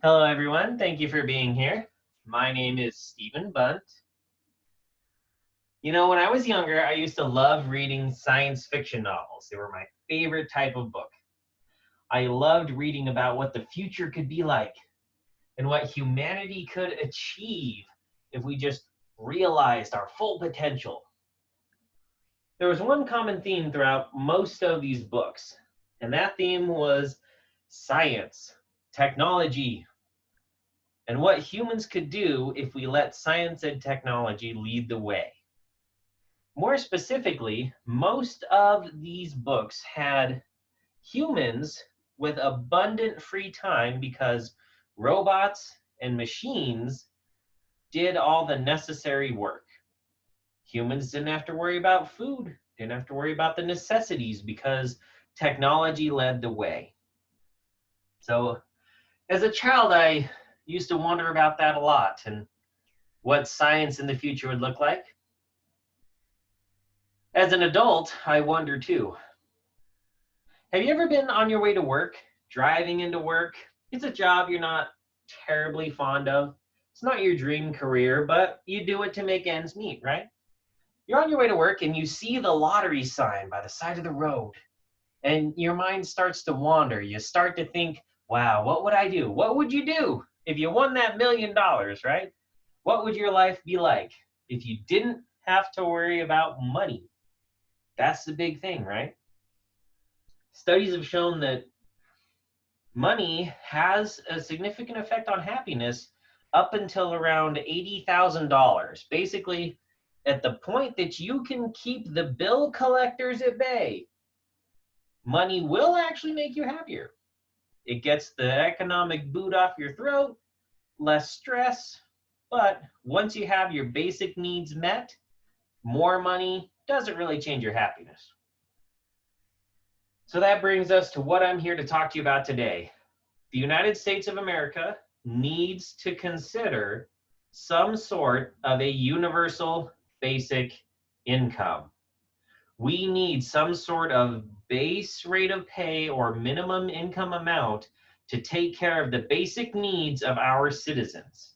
Hello, everyone. Thank you for being here. My name is Stephen Bunt. When I was younger, I used to love reading science fiction novels. They were my favorite type of book. I loved reading about what the future could be like and what humanity could achieve if we just realized our full potential. There was one common theme throughout most of these books, and that theme was science, technology, and what humans could do if we let science and technology lead the way. More specifically, most of these books had humans with abundant free time because robots and machines did all the necessary work. Humans didn't have to worry about food, didn't have to worry about the necessities because technology led the way. So, as a child, I used to wonder about that a lot and what science in the future would look like. As an adult, I wonder too. Have you ever been on your way to work, driving into work? It's a job you're not terribly fond of. It's not your dream career, but you do it to make ends meet, right? You're on your way to work and you see the lottery sign by the side of the road, and your mind starts to wander. You start to think, wow, what would I do? What would you do if you won that $1 million, right? What would your life be like if you didn't have to worry about money? That's the big thing, right? Studies have shown that money has a significant effect on happiness up until around $80,000. Basically, at the point that you can keep the bill collectors at bay, money will actually make you happier. It gets the economic boot off your throat, less stress, but once you have your basic needs met, more money doesn't really change your happiness. So that brings us to what I'm here to talk to you about today. The United States of America needs to consider some sort of a universal basic income. We need some sort of base rate of pay or minimum income amount to take care of the basic needs of our citizens.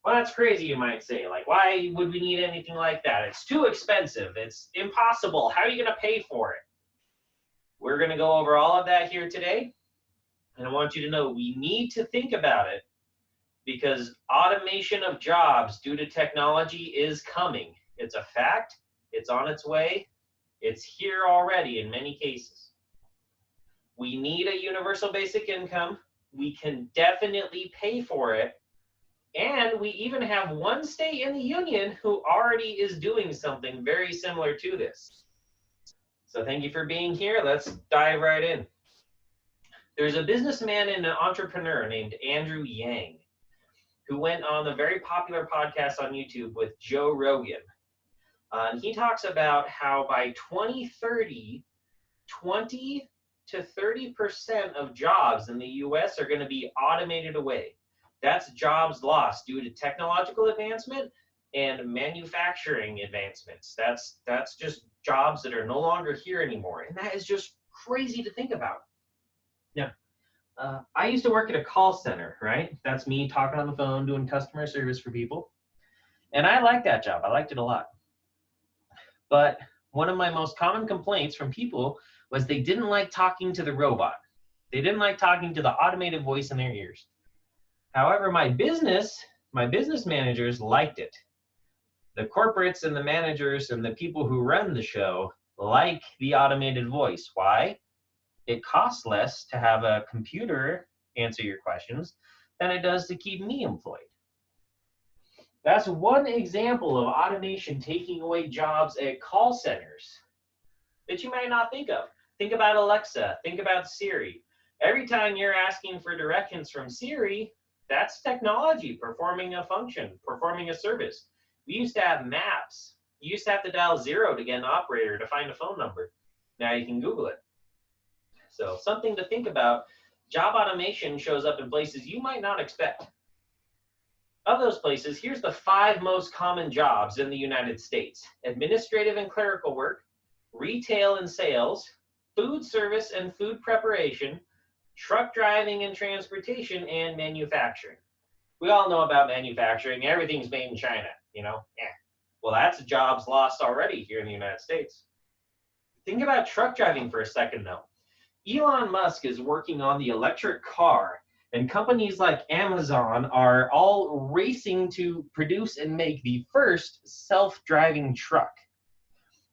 Well, that's crazy, you might say. Like, why would we need anything like that? It's too expensive. It's impossible. How are you going to pay for it? We're going to go over all of that here today. And I want you to know we need to think about it because automation of jobs due to technology is coming. It's a fact. It's on its way. It's here already in many cases. We need a universal basic income. We can definitely pay for it. And we even have one state in the union who already is doing something very similar to this. So thank you for being here. Let's dive right in. There's a businessman and an entrepreneur named Andrew Yang who went on a very popular podcast on YouTube with Joe Rogan. And he talks about how by 2030, 20 to 30% of jobs in the US are going to be automated away. That's jobs lost due to technological advancement and manufacturing advancements. That's just jobs that are no longer here anymore. And that is just crazy to think about. Yeah. I used to work at a call center, right? That's me talking on the phone, doing customer service for people. And I liked that job. I liked it a lot. But one of my most common complaints from people was they didn't like talking to the robot. They didn't like talking to the automated voice in their ears. However, my business managers liked it. The corporates and the managers and the people who run the show like the automated voice. Why? It costs less to have a computer answer your questions than it does to keep me employed. That's one example of automation taking away jobs at call centers that you might not think of. Think about Alexa, think about Siri. Every time you're asking for directions from Siri, that's technology performing a function, performing a service. We used to have maps. You used to have to dial 0 to get an operator to find a phone number. Now you can Google it. So something to think about. Job automation shows up in places you might not expect. Of those places, here's the 5 most common jobs in the United States: administrative and clerical work, retail and sales, food service and food preparation, truck driving and transportation, and manufacturing. We all know about manufacturing. Everything's made in China, you know? Yeah. Well, that's jobs lost already here in the United States. Think about truck driving for a second, though. Elon Musk is working on the electric car, and companies like Amazon are all racing to produce and make the first self-driving truck.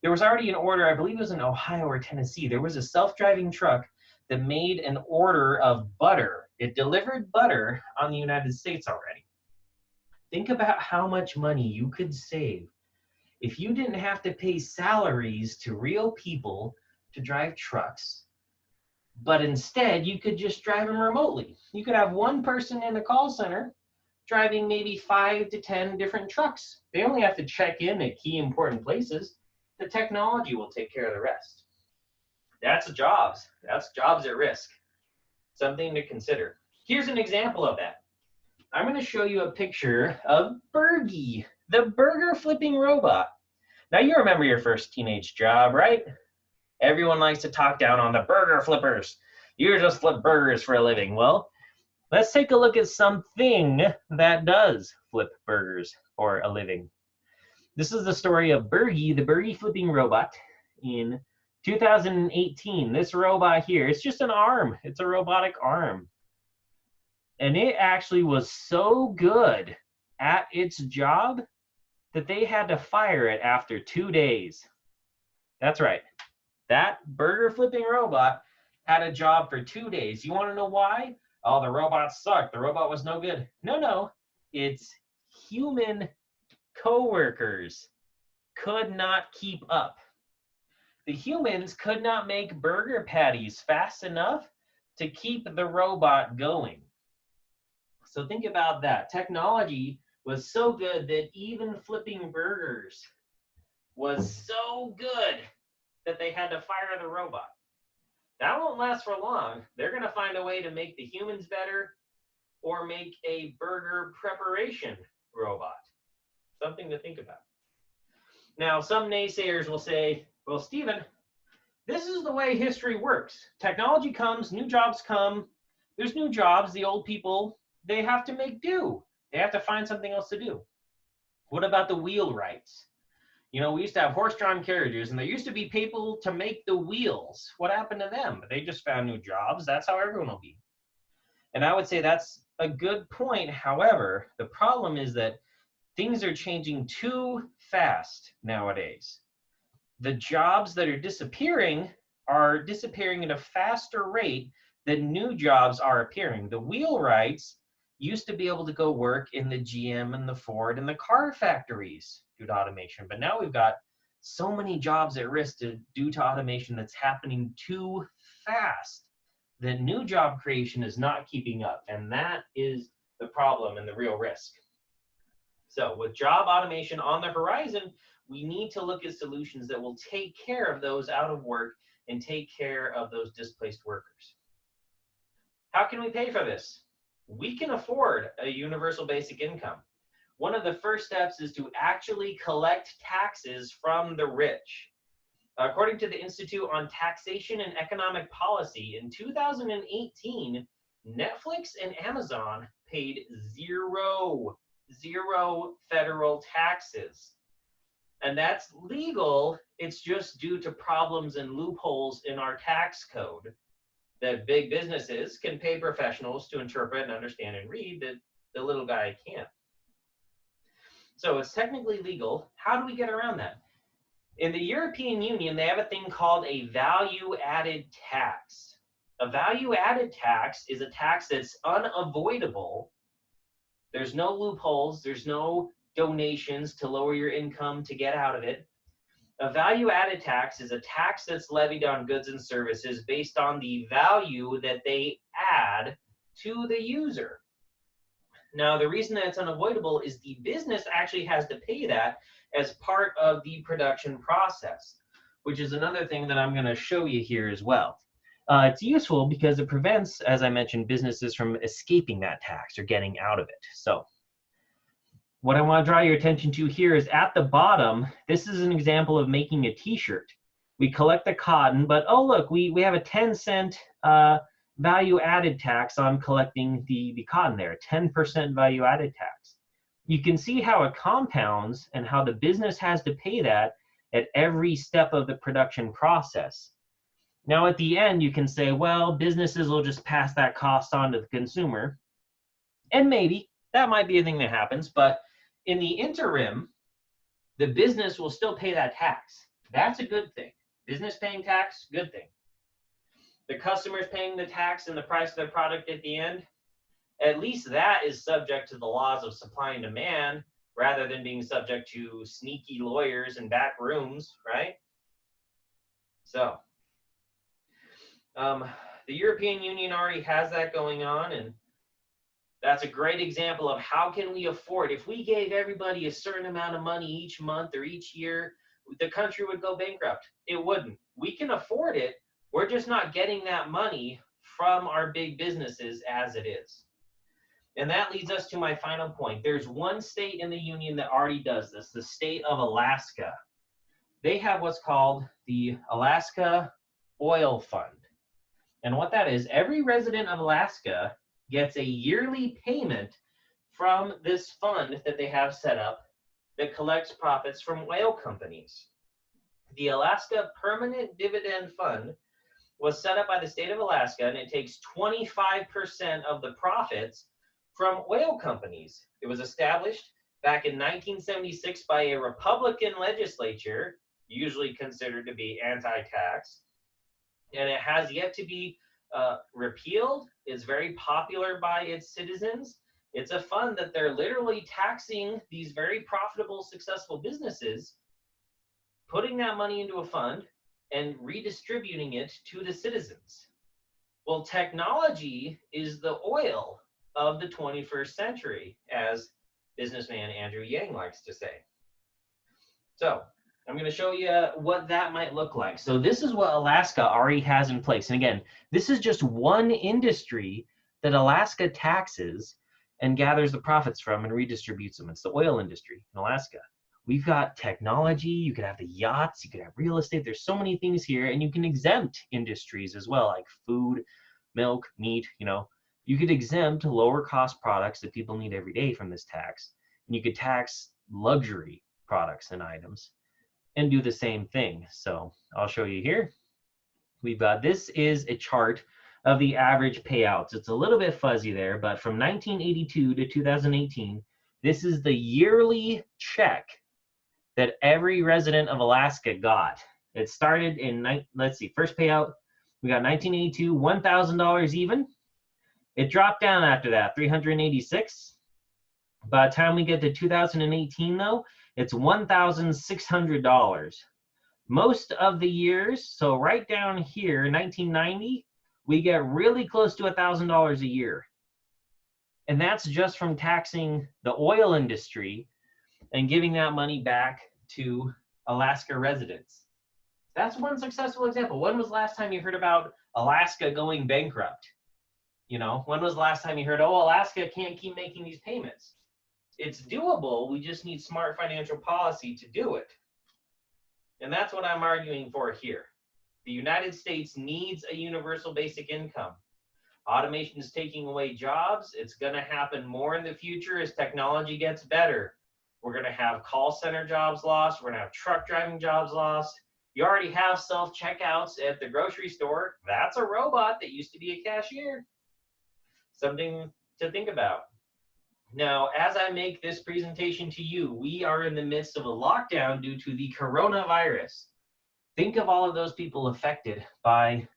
There was already an order, I believe it was in Ohio or Tennessee, there was a self-driving truck that made an order of butter. It delivered butter on the United States already. Think about how much money you could save if you didn't have to pay salaries to real people to drive trucks, but instead you could just drive them remotely. You could have one person in a call center driving maybe 5 to 10 different trucks. They only have to check in at key important places. The technology will take care of the rest. That's jobs. That's jobs at risk. Something to consider. Here's an example of that. I'm going to show you a picture of Bergie, the burger flipping robot. Now you remember your first teenage job, right? Everyone likes to talk down on the burger flippers. You just flip burgers for a living. Well, let's take a look at something that does flip burgers for a living. This is the story of Bergie, the burger flipping robot in 2018. This robot here, it's just an arm. It's a robotic arm. And it actually was so good at its job that they had to fire it after 2 days. That's right. That burger flipping robot had a job for 2 days. You want to know why? Oh, the robot sucked. The robot was no good. No. It's human coworkers could not keep up. The humans could not make burger patties fast enough to keep the robot going. So think about that. Technology was so good that even flipping burgers was so good that they had to fire the robot. That won't last for long. They're going to find a way to make the humans better or make a burger preparation robot. Something to think about. Now, some naysayers will say, well, Stephen, this is the way history works. Technology comes, new jobs come. There's new jobs. The old people, they have to make do. They have to find something else to do. What about the wheelwrights? You know, we used to have horse-drawn carriages, and there used to be people to make the wheels. What happened to them? They just found new jobs. That's how everyone will be. And I would say that's a good point. However, the problem is that things are changing too fast nowadays. The jobs that are disappearing at a faster rate than new jobs are appearing. The wheelwrights used to be able to go work in the GM and the Ford and the car factories due to automation. But now we've got so many jobs at risk due to automation that's happening too fast that new job creation is not keeping up. And that is the problem and the real risk. So with job automation on the horizon, we need to look at solutions that will take care of those out of work and take care of those displaced workers. How can we pay for this? We can afford a universal basic income. One of the first steps is to actually collect taxes from the rich. According to the Institute on Taxation and Economic Policy, in 2018, Netflix and Amazon paid zero federal taxes. And that's legal. It's just due to problems and loopholes in our tax code that big businesses can pay professionals to interpret and understand and read that the little guy can't. So it's technically legal. How do we get around that? In the European Union, they have a thing called a value-added tax. A value-added tax is a tax that's unavoidable. There's no loopholes. There's no donations to lower your income to get out of it. A value-added tax is a tax that's levied on goods and services based on the value that they add to the user. Now, the reason that it's unavoidable is the business actually has to pay that as part of the production process, which is another thing that I'm going to show you here as well. It's useful because it prevents, as I mentioned, businesses from escaping that tax or getting out of it. So what I want to draw your attention to here is at the bottom, this is an example of making a t-shirt. We collect the cotton, but oh look, we have a 10-cent value-added tax on collecting the cotton there, 10% value-added tax. You can see how it compounds and how the business has to pay that at every step of the production process. Now, at the end, you can say, well, businesses will just pass that cost on to the consumer. And maybe that might be a thing that happens, but in the interim, the business will still pay that tax. That's a good thing. Business paying tax, good thing. The customer's paying the tax and the price of their product at the end, at least that is subject to the laws of supply and demand rather than being subject to sneaky lawyers and back rooms, right? So, the European Union already has that going on, and that's a great example of how can we afford, if we gave everybody a certain amount of money each month or each year, the country would go bankrupt. It wouldn't. We can afford it. We're just not getting that money from our big businesses as it is. And that leads us to my final point. There's one state in the union that already does this, the state of Alaska. They have what's called the Alaska Oil Fund. And what that is, every resident of Alaska gets a yearly payment from this fund that they have set up that collects profits from oil companies. The Alaska Permanent Dividend Fund was set up by the state of Alaska, and it takes 25% of the profits from oil companies. It was established back in 1976 by a Republican legislature, usually considered to be anti-tax, and it has yet to be repealed. It's very popular by its citizens. It's a fund that they're literally taxing these very profitable, successful businesses, putting that money into a fund and redistributing it to the citizens. Well, technology is the oil of the 21st century, as businessman Andrew Yang likes to say. So I'm going to show you what that might look like. So this is what Alaska already has in place. And again, this is just one industry that Alaska taxes and gathers the profits from and redistributes them. It's the oil industry in Alaska. We've got technology, you could have the yachts, you could have real estate. There's so many things here, and you can exempt industries as well, like food, milk, meat, you could exempt lower cost products that people need every day from this tax. And you could tax luxury products and items and do the same thing. So I'll show you here. We've got, this is a chart of the average payouts. It's a little bit fuzzy there, but from 1982 to 2018, this is the yearly check that every resident of Alaska got. It started in, let's see, first payout, we got 1982, $1,000 even. It dropped down after that, $386. By the time we get to 2018 though, it's $1,600. Most of the years, so right down here, 1990, we get really close to $1,000 a year. And that's just from taxing the oil industry and giving that money back to Alaska residents. That's one successful example. When was the last time you heard about Alaska going bankrupt? When was the last time you heard, oh, Alaska can't keep making these payments? It's doable. We just need smart financial policy to do it. And that's what I'm arguing for here. The United States needs a universal basic income. Automation is taking away jobs. It's going to happen more in the future as technology gets better. We're going to have call center jobs lost. We're going to have truck driving jobs lost. You already have self-checkouts at the grocery store. That's a robot that used to be a cashier. Something to think about. Now, as I make this presentation to you, we are in the midst of a lockdown due to the coronavirus. Think of all of those people affected by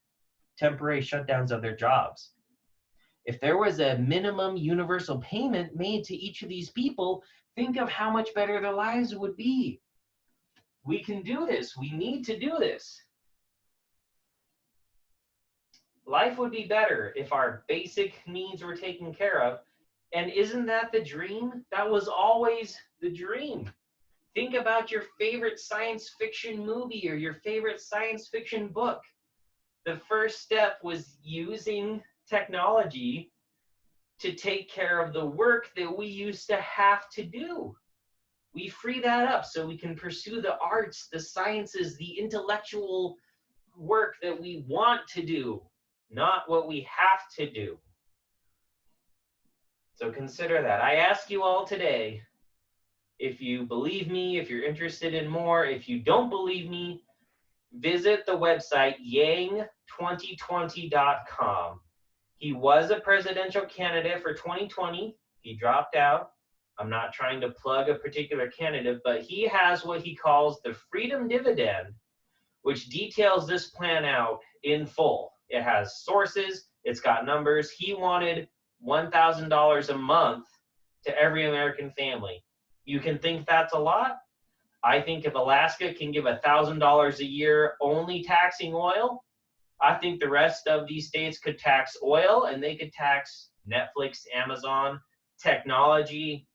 temporary shutdowns of their jobs. If there was a minimum universal payment made to each of these people, think of how much better their lives would be. We can do this. We need to do this. Life would be better if our basic needs were taken care of. And isn't that the dream? That was always the dream. Think about your favorite science fiction movie or your favorite science fiction book. The first step was using technology to take care of the work that we used to have to do. We free that up so we can pursue the arts, the sciences, the intellectual work that we want to do. not what we have to do. So consider that. I ask you all today, if you believe me, if you're interested in more, if you don't believe me, visit the website yang2020.com. He was a presidential candidate for 2020. He dropped out. I'm not trying to plug a particular candidate, but he has what he calls the Freedom Dividend, which details this plan out in full. It has sources, it's got numbers. He wanted $1,000 a month to every American family. You can think that's a lot. I think if Alaska can give $1,000 a year only taxing oil, I think the rest of these states could tax oil, and they could tax Netflix, Amazon, technology,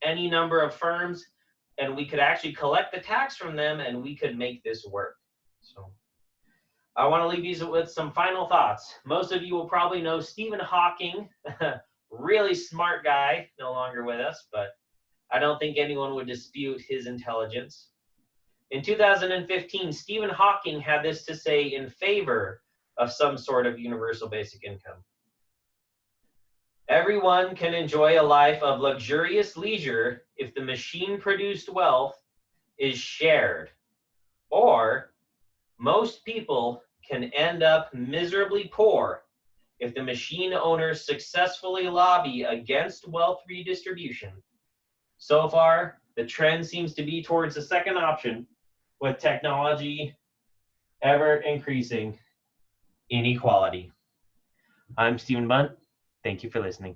any number of firms, and we could actually collect the tax from them, and we could make this work. So I want to leave you with some final thoughts. Most of you will probably know Stephen Hawking, really smart guy, no longer with us, but I don't think anyone would dispute his intelligence. In 2015, Stephen Hawking had this to say in favor of some sort of universal basic income. Everyone can enjoy a life of luxurious leisure if the machine-produced wealth is shared, or most people can end up miserably poor if the machine owners successfully lobby against wealth redistribution. So far, the trend seems to be towards the second option, with technology ever increasing inequality. I'm Stephen Bunt. Thank you for listening.